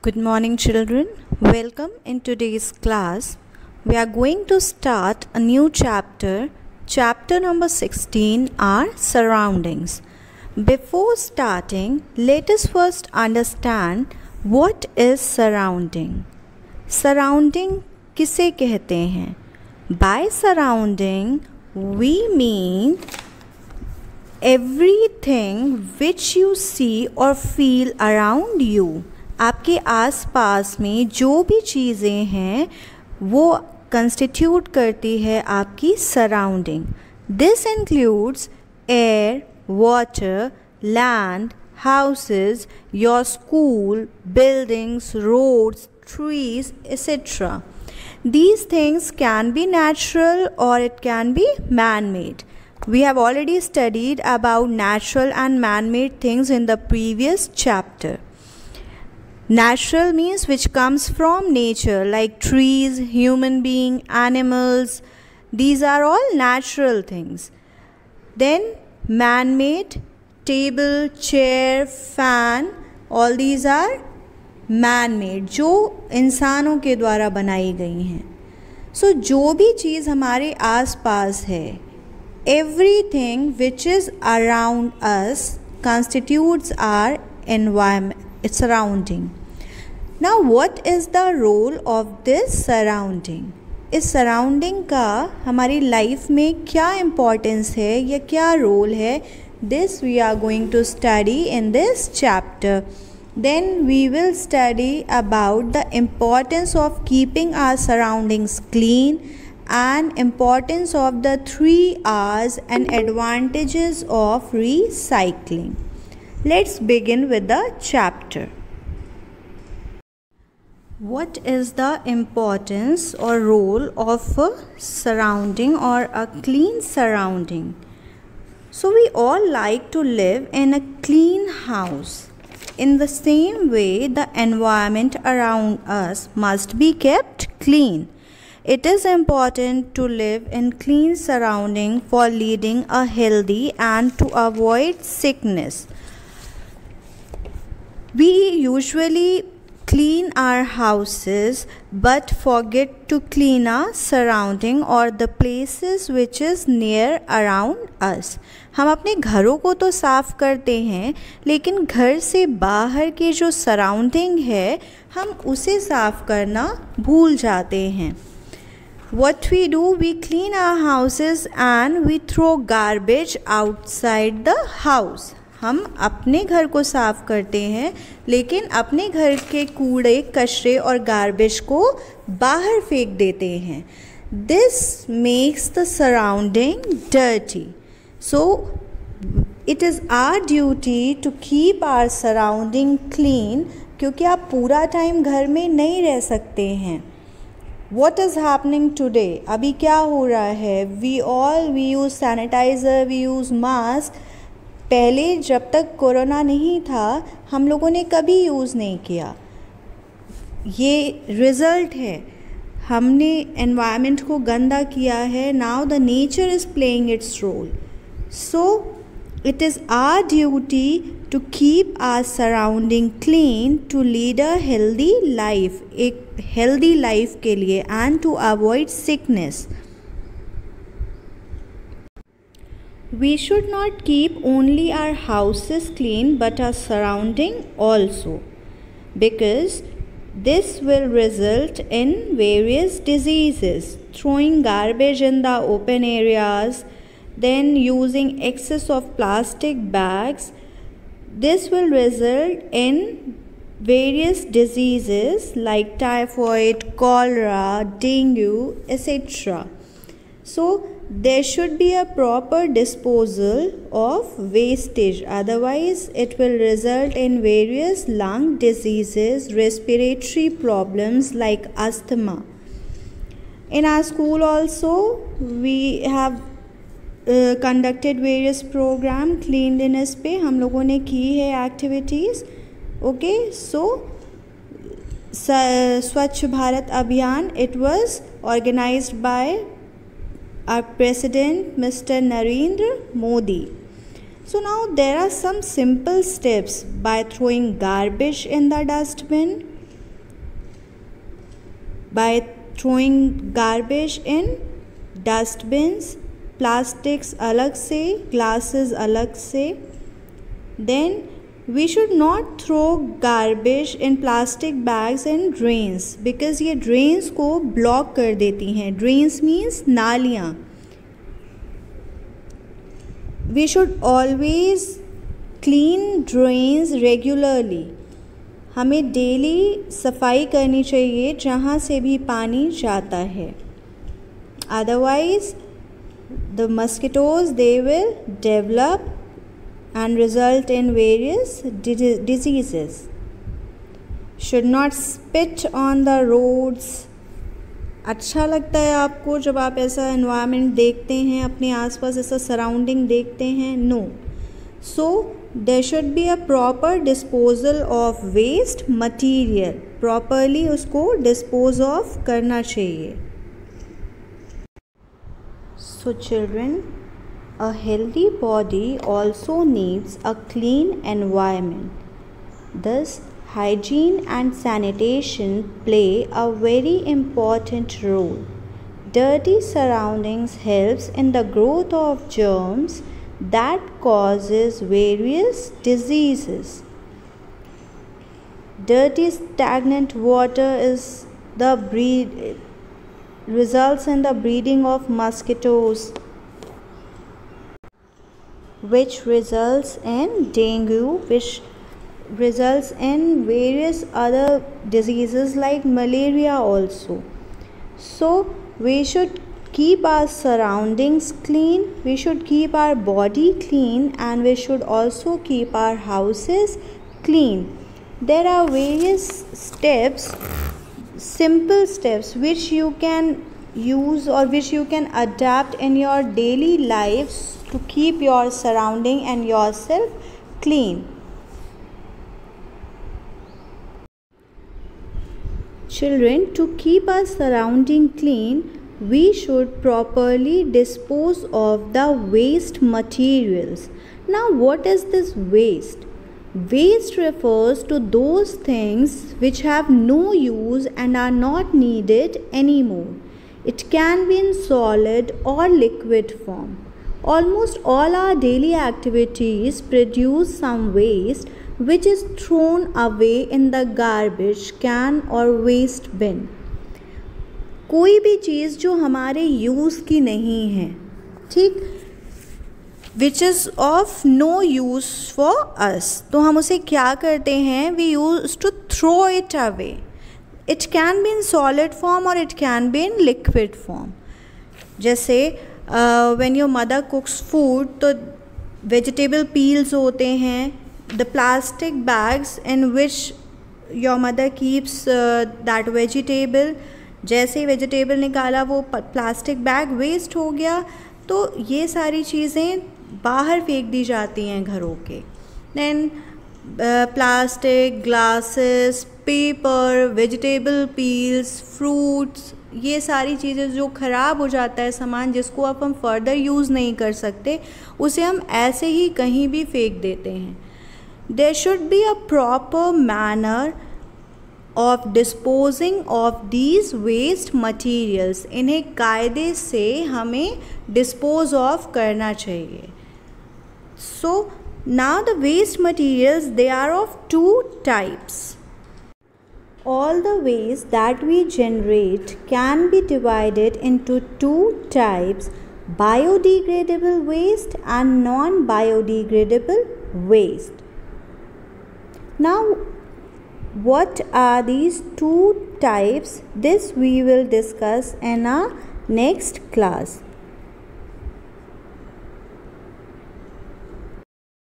Good morning, children. Welcome in today's class. We are going to start a new chapter. Chapter number 16 are surroundings. Before starting, let us first understand what is surrounding. Surrounding किसे कहते हैं? By surrounding, we mean everything which you see or feel around you. आपके आसपास में जो भी चीज़ें हैं वो कंस्टिट्यूट करती है आपकी surrounding. This includes air, water, land, houses, your school, buildings, roads, trees, etc. These things can be natural or it can be man-made. We have already studied about natural and man-made things in the previous chapter. Natural means which comes from nature, like trees, human being, animals. These are all natural things. Then man-made, table, chair, fan, all these are man-made, जो इंसानों के द्वारा बनाई गई हैं. So जो भी चीज़ हमारे आसपास है, everything which is around us constitutes our environment, its surrounding. Now what is the role of this surrounding? इस surrounding का हमारी लाइफ में क्या importance है या क्या role है, this we are going to study in this chapter. Then we will study about the importance of keeping our surroundings clean and importance of the 3 R's and advantages of recycling. Let's begin with the chapter. What is the importance or role of a surrounding or a clean surrounding? So we all like to live in a clean house. In the same way, the environment around us must be kept clean. It is important to live in clean surrounding for leading a healthy and to avoid sickness. We usually clean our houses but forget to clean our surrounding or the places which is near around us. हम अपने घरों को तो साफ़ करते हैं लेकिन घर से बाहर के जो सराउंडिंग है हम उसे साफ़ करना भूल जाते हैं. What we do, we clean our houses and we throw garbage outside the house. हम अपने घर को साफ़ करते हैं लेकिन अपने घर के कूड़े कचरे और गार्बेज को बाहर फेंक देते हैं. This makes the surrounding dirty. So it is our duty to keep our surrounding clean क्योंकि आप पूरा टाइम घर में नहीं रह सकते हैं. What is happening today? अभी क्या हो रहा है? We use sanitizer, we use mask. पहले जब तक कोरोना नहीं था हम लोगों ने कभी यूज़ नहीं किया. ये रिज़ल्ट है, हमने एनवायरनमेंट को गंदा किया है. Now the nature is playing its role. So it is our duty to keep our surrounding clean to lead a healthy life, एक हेल्दी लाइफ के लिए, and to avoid sickness. We should not keep only our houses clean but our surrounding also, because this will result in various diseases. Throwing garbage in the open areas, then using excess of plastic bags, this will result in various diseases like typhoid, cholera, dengue, etc. So there should be a proper disposal of wastage, otherwise it will result in various lung diseases, respiratory problems like asthma. In our school also we have conducted various program cleanliness पे हम लोगों ने की है activities. Okay, so स्वच्छ भारत अभियान, it was organized by our President Mr. Narendra Modi. So now there are some simple steps by throwing garbage in the dustbin, by throwing garbage in dustbins, plastics अलग से, glasses अलग से. Then we should not throw garbage in plastic bags in drains because ये drains को block कर देती हैं. Drains means नालियाँ. We should always clean drains regularly. हमें डेली सफाई करनी चाहिए जहाँ से भी पानी जाता है. Otherwise, the mosquitoes they will develop and result in various diseases. Should not spit on the roads. अच्छा लगता है आपको जब आप ऐसा environment देखते हैं, अपने आसपास ऐसा surrounding देखते हैं? No. So there should be a proper disposal of waste material. Properly उसको dispose of करना चाहिए. So children, a healthy body also needs a clean environment. Thus, hygiene and sanitation play a very important role. Dirty surroundings helps in the growth of germs that causes various diseases. Dirty stagnant water results in the breeding of mosquitoes, which results in dengue, which results in various other diseases like malaria also. So we should keep our surroundings clean, we should keep our body clean, and we should also keep our houses clean. There are various steps, simple steps which you can use or which you can adapt in your daily lives to keep your surrounding and yourself clean. Children, to keep our surrounding clean, we should properly dispose of the waste materials. Now, what is this waste? Waste refers to those things which have no use and are not needed anymore. It can be in solid or liquid form. Almost all our daily activities produce some waste which is thrown away in the garbage can or waste bin. कोई भी चीज़ जो हमारे use की नहीं है, ठीक, which is of no use for us, तो हम उसे क्या करते हैं? We use to throw it away. It can be in solid form और it can be in liquid form. जैसे when your mother cooks food, तो वेजिटेबल पील्स होते हैं, the plastic bags in which your mother keeps that vegetable. जैसे ही vegetable निकाला वो plastic bag waste हो गया, तो ये सारी चीज़ें बाहर फेंक दी जाती हैं घरों के. Then plastic, glasses, paper, vegetable peels, fruits, ये सारी चीज़ें जो ख़राब हो जाता है सामान, जिसको अब हम फर्दर यूज़ नहीं कर सकते, उसे हम ऐसे ही कहीं भी फेंक देते हैं. There should be a proper manner of disposing of these waste materials. इन्हें कायदे से हमें dispose of करना चाहिए. So now the waste materials, they are of two types. All the waste that we generate can be divided into two types: biodegradable waste and non-biodegradable waste. Now, what are these two types? This we will discuss in our next class.